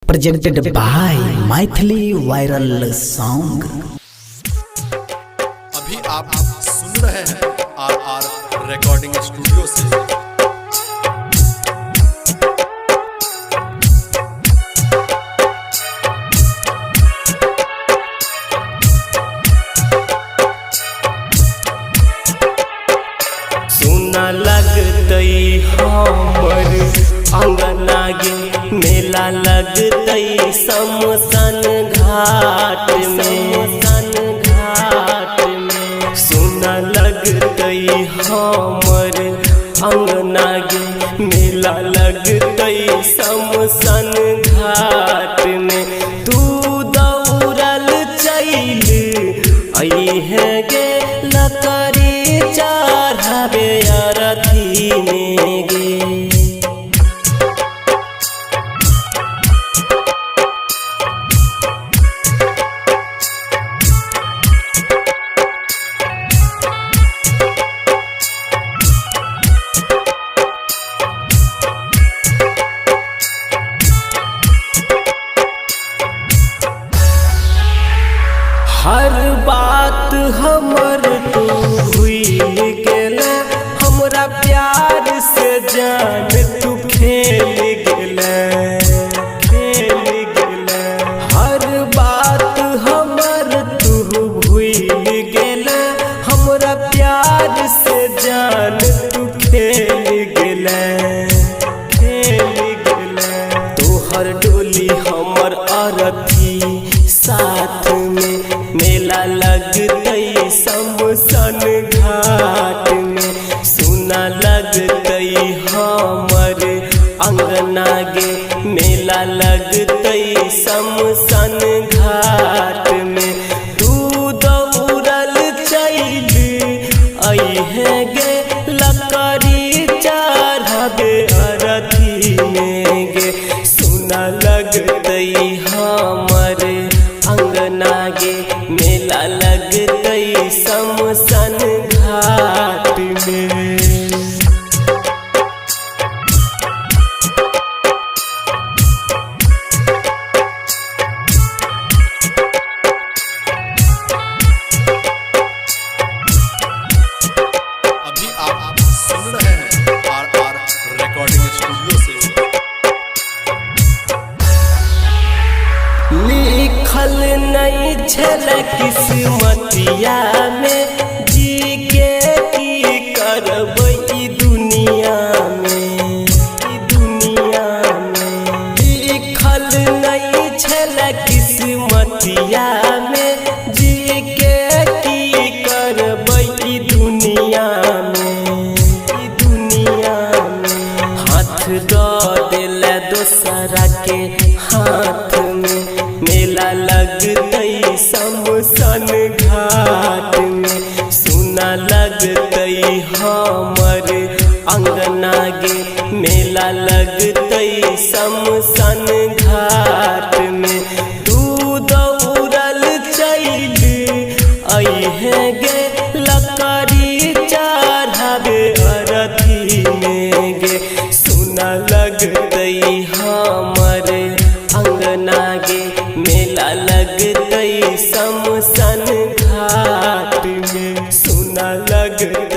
presented by Maithili Viral Song। अभी आप सुन रहे हैं आर रिकॉर्डिंग स्टूडियो से। सुना लगतई हमर अंगना गे मेला लगतई शमशान घाट में सुना लगतई हमर अंगना गे मेला लगतई शमशान घाट में तू दौड़ल चल अइहे गे लकड़ी चढ़ावे अरथी में गे। हर बात हमर तू भूल गेले हमरा प्यार से जान तू खेल गेले हर बात हमर तू भूल गेले हमरा प्यार से जान तू खेल गेले तोहर डोली हमर अरथी साथ में मेला लगतई शमशान घाट में सुना लगतई हमर अंगना गे मेला लगतई शमशान घाट में तू दौड़ल चल अइहे गे लकड़ी चढ़ावे अरथी में गे सुना लगतई हमर अंगना गे मेला लगतई शमशान घाट में। अभी आप सुन रहे हैं आर रिकॉर्डिंग स्टूडियो से। लिखल नहीं छल किस्मतिया में जी के की करबै ई दुनिया में लिखल नहीं छल किस्मतिया में जी के की करबै ई दुनिया में हाथ दऽ देले दोसरा के हाथ में मेला लगतई शमशान घाट में सुना लगतई हमर अंगना गे मेला लगतई शमशान घाट में तू दौड़ल चल अइहे गे लकड़ी चढ़ावे अरथी में गे सुना लगतई हमर अंगना गे मेला लगतई शमशान घाट में सुना लगतई